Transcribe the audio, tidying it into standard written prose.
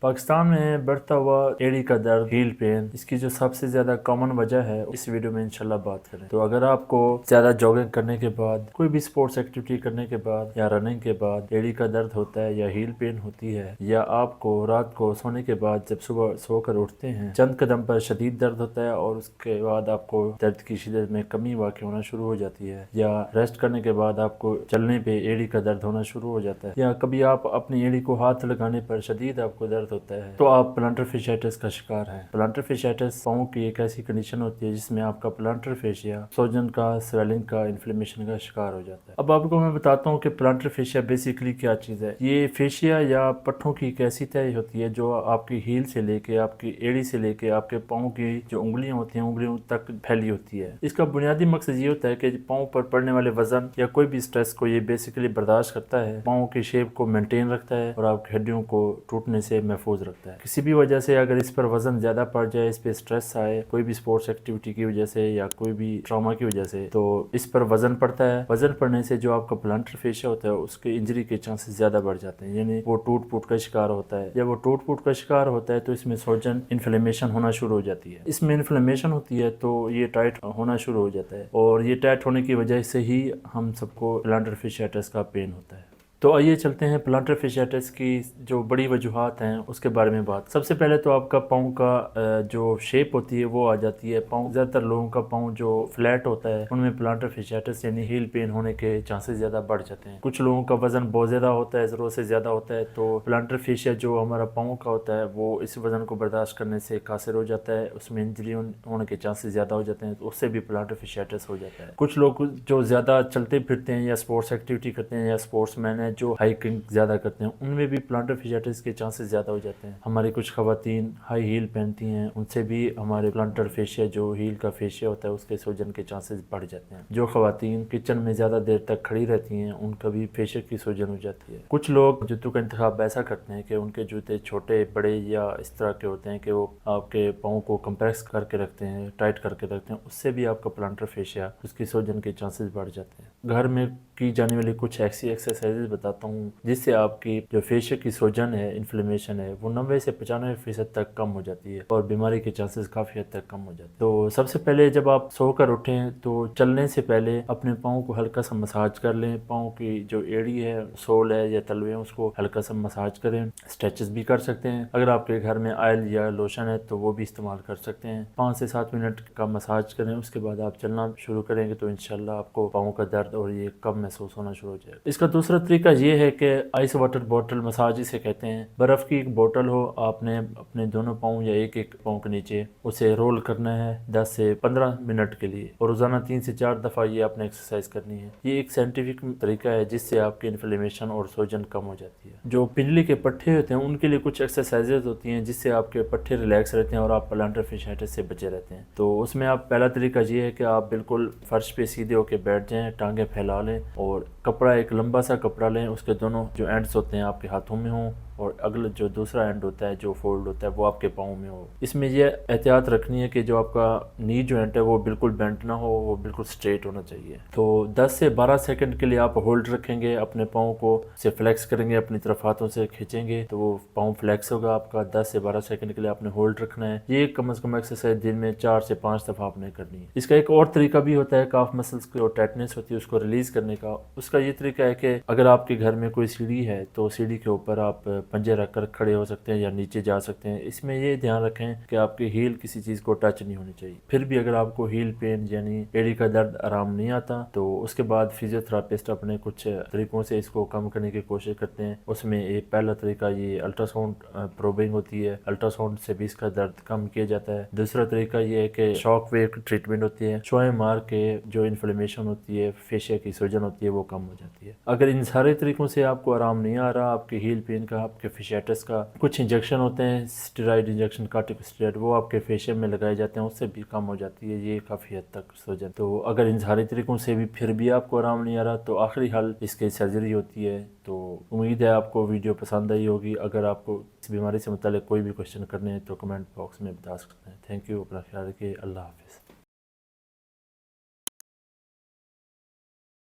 پاکستان میں بڑھتا ہوا ایڑی کا درد، ہیل پین، اس کی جو سب سے زیادہ کامن وجہ ہے اس ویڈیو میں انشاءاللہ بات کریں۔ تو اگر آپ کو زیادہ جاگنگ کرنے کے بعد، کوئی بھی سپورٹس ایکٹیویٹی کرنے کے بعد یا رننگ کے بعد ایڑی کا درد ہوتا ہے یا ہیل پین ہوتی ہے، یا آپ کو رات کو سونے کے بعد جب صبح سو کر اٹھتے ہیں چند قدم پر شدید درد ہوتا ہے اور اس کے بعد آپ کو درد کی شدت میں کمی واقع ہونا شروع ہو جاتی ہے، یا ریسٹ کرنے کے بعد آپ کو چلنے پہ ایڑی کا درد ہونا شروع ہو جاتا ہے، یا کبھی آپ اپنی ایڑی کو ہاتھ لگانے پر شدید آپ کو درد ہوتا ہے، تو آپ پلانٹر فیشائٹس کا شکار ہیں۔ پلانٹر فیشائٹس پاؤں کی ایک ایسی کنڈیشن ہوتی ہے جس میں آپ کا پلانٹر فیشیا سوجن کا، سویلنگ کا، انفلیمیشن کا شکار ہو جاتا ہے۔ اب آپ کو میں بتاتا ہوں کہ پلانٹر فیشیا بیسیکلی کیا چیز ہے۔ یہ فیشیا یا پٹھوں کی ایک ایسی تہہ ہوتی ہے جو آپ کی ہیل سے لے کے، آپ کی ایڑی سے لے کے آپ کے پاؤں کی جو انگلیاں ہوتی ہیں انگلیوں تک پھیلی ہوتی ہے۔ اس کا بنیادی مقصد یہ ہوتا ہے کہ پاؤں پر پڑنے والے وزن یا کوئی بھی سٹریس کو یہ بیسیکلی برداشت کرتا ہے، پاؤں کی شیپ کو مینٹین رکھتا ہے اور آپ کی ہڈیوں کو ٹوٹنے سے محفوظ رکھتا ہے۔ کسی بھی وجہ سے اگر اس پر وزن زیادہ پڑ جائے، اس پہ سٹریس آئے، کوئی بھی سپورٹس ایکٹیویٹی کی وجہ سے یا کوئی بھی ٹراما کی وجہ سے، تو اس پر وزن پڑتا ہے۔ وزن پڑنے سے جو آپ کا پلانٹر فیشیا ہوتا ہے اس کے انجری کے چانسز زیادہ بڑھ جاتے ہیں، یعنی وہ ٹوٹ پھوٹ کا شکار ہوتا ہے۔ جب وہ ٹوٹ پھوٹ کا شکار ہوتا ہے تو اس میں سوجن انفلیمیشن ہونا شروع ہو جاتی ہے۔ اس میں انفلیمیشن ہوتی ہے تو یہ ٹائٹ ہونا شروع ہو جاتا ہے، اور یہ ٹائٹ ہونے کی وجہ سے ہی ہم سب کو پلانٹر فیشائٹس کا پین ہوتا ہے۔ تو آئیے چلتے ہیں پلانٹر فیشائٹس کی جو بڑی وجوہات ہیں اس کے بارے میں بات۔ سب سے پہلے تو آپ کا پاؤں کا جو شیپ ہوتی ہے وہ آ جاتی ہے۔ پاؤں، زیادہ تر لوگوں کا پاؤں جو فلیٹ ہوتا ہے ان میں پلانٹر فیشائٹس یعنی ہیل پین ہونے کے چانسز زیادہ بڑھ جاتے ہیں۔ کچھ لوگوں کا وزن بہت زیادہ ہوتا ہے، ضرورت سے زیادہ ہوتا ہے، تو پلانٹر فیشیا جو ہمارا پاؤں کا ہوتا ہے وہ اس وزن کو برداشت کرنے سے قاصر ہو جاتا ہے، اس میں انجری ہونے کے چانسز زیادہ ہو جاتے ہیں، تو اس سے بھی پلانٹر فیشائٹس ہو جاتا ہے۔ کچھ لوگ جو زیادہ چلتے پھرتے ہیں یا سپورٹس ایکٹیویٹی کرتے ہیں یا سپورٹس مین ہیں جو ہائیکنگ زیادہ کرتے ہیں، ان میں بھی پلانٹر فیشائٹس کے چانسز زیادہ ہو جاتے ہیں۔ ہماری کچھ خواتین ہائی ہیل پہنتی ہیں، ان سے بھی ہمارے پلانٹر فیشیا جو ہیل کا فیشیا ہوتا ہے اس کے سوجن کے چانسز بڑھ جاتے ہیں۔ جو خواتین کچن میں زیادہ دیر تک کھڑی رہتی ہیں ان کا بھی فیشیا کی سوجن ہو جاتی ہے۔ کچھ لوگ جوتوں کا انتخاب ایسا کرتے ہیں کہ ان کے جوتے چھوٹے بڑے یا اس طرح کے ہوتے ہیں کہ وہ آپ کے پاؤں کو کمپریس کر کے رکھتے ہیں، ٹائٹ کر کے رکھتے ہیں، اس سے بھی آپ کا پلانٹر فیشیا، اس کی سوجن کے چانسز بڑھ جاتے ہیں۔ گھر میں کی جانے والی کچھ ایسی ایکسرسائزز بتاتا ہوں جس سے آپ کی جو فیشیا کی سوجن ہے، انفلیمیشن ہے، وہ 90 سے 95% تک کم ہو جاتی ہے اور بیماری کے چانسز کافی حد تک کم ہو جاتے ہیں۔ تو سب سے پہلے جب آپ سو کر اٹھیں تو چلنے سے پہلے اپنے پاؤں کو ہلکا سا مساج کر لیں۔ پاؤں کی جو ایڑی ہے، سول ہے یا تلوے ہیں، اس کو ہلکا سا مساج کریں۔ اسٹریچز بھی کر سکتے ہیں، اگر آپ کے گھر میں آئل یا لوشن ہے تو وہ بھی استعمال کر سکتے ہیں۔ 5 سے 7 منٹ کا مساج کریں، اس کے بعد آپ چلنا شروع کریں گے تو انشاءاللہ آپ کو پاؤں کا درد اور یہ کم محسوس ہونا شروع ہو جائے گا۔ اس کا دوسرا طریقہ یہ ہے کہ آئس واٹر بوٹل مساج اسے کہتے ہیں۔ برف کی ایک بوٹل ہو، آپ نے اپنے دونوں پاؤں یا ایک پاؤں کے نیچے اسے رول کرنا ہے 10 سے 15 منٹ کے لیے، اور روزانہ 3 سے 4 دفعہ یہ آپ نے ایکسرسائز کرنی ہے۔ یہ ایک سائنٹیفک طریقہ ہے جس سے آپ کی انفلیمیشن اور سوجن کم ہو جاتی ہے۔ جو پنجلی کے پٹھے ہوتے ہیں ان کے لیے کچھ ایکسرسائزز ہوتی ہیں جس سے آپ کے پٹھے ریلیکس رہتے ہیں اور آپ پلانٹر فیشائٹس سے بچے رہتے ہیں۔ تو اس میں آپ پہلا طریقہ یہ ہے کہ آپ بالکل فرش پہ سیدھے ہو کے بیٹھ جائیں، ٹانگیں پھیلا لیں اور کپڑا، ایک لمبا سا کپڑا لیں، اس کے دونوں جو اینڈز ہوتے ہیں آپ کے ہاتھوں میں ہوں، اور اگلا جو دوسرا اینڈ ہوتا ہے جو فولڈ ہوتا ہے وہ آپ کے پاؤں میں ہو۔ اس میں یہ احتیاط رکھنی ہے کہ جو آپ کا نی جوائنٹ ہے وہ بالکل بینٹ نہ ہو، وہ بالکل سٹریٹ ہونا چاہیے۔ تو 10 سے 12 سیکنڈ کے لیے آپ ہولڈ رکھیں گے، اپنے پاؤں کو سے فلیکس کریں گے، اپنی طرف ہاتھوں سے کھینچیں گے تو وہ پاؤں فلیکس ہوگا آپ کا۔ 10 سے 12 سیکنڈ کے لیے آپ نے ہولڈ رکھنا ہے۔ یہ کم از کم ایکسرسائز دن میں 4 سے 5 دفعہ آپ نے کرنی ہے۔ اس کا ایک اور طریقہ بھی ہوتا ہے کاف مسلز کی جو ٹائٹنس ہوتی ہے اس کو ریلیز کرنے کا۔ اس کا یہ طریقہ ہے کہ اگر آپ کے گھر میں کوئی سیڑھی ہے تو سیڑھی کے اوپر آپ پنجے رکھ کر کھڑے ہو سکتے ہیں یا نیچے جا سکتے ہیں۔ اس میں یہ دھیان رکھیں کہ آپ کی ہیل کسی چیز کو ٹچ نہیں ہونی چاہیے۔ پھر بھی اگر آپ کو ہیل پین یعنی ایڑی کا درد آرام نہیں آتا تو اس کے بعد فزیو تھراپسٹ اپنے کچھ طریقوں سے اس کو کم کرنے کی کوشش کرتے ہیں۔ اس میں ایک پہلا طریقہ یہ الٹرا ساؤنڈ پروبنگ ہوتی ہے، الٹرا ساؤنڈ سے بھی اس کا درد کم کیا جاتا ہے۔ دوسرا طریقہ یہ ہے کہ شاک ویو ٹریٹمنٹ ہوتی ہے، شوئیں مار کے جو انفلیمیشن ہوتی ہے، فیشیا کی سوجن ہوتی ہے وہ کم ہو جاتی ہے۔ اگر ان سارے طریقوں سے آپ کو آرام نہیں آ رہا، آپ کے ہیل پین کا، آپ کے فیشائٹس کا، کچھ انجیکشن ہوتے ہیں اسٹیرائڈ انجیکشن، کارٹیکوسٹیرائڈ، وہ آپ کے فیشیا میں لگائے جاتے ہیں، اس سے بھی کم ہو جاتی ہے یہ کافی حد تک سوجن۔ تو اگر ان سارے طریقوں سے بھی پھر بھی آپ کو آرام نہیں آ رہا تو آخری حل اس کی سرجری ہوتی ہے۔ تو امید ہے آپ کو ویڈیو پسند آئی ہوگی۔ اگر آپ کو اس بیماری سے متعلق کوئی بھی کوشچن کرنے ہیں تو کمنٹ باکس میں بتا سکتے ہیں۔ تھینک یو، اپنا خیال رکھیے، اللہ حافظ۔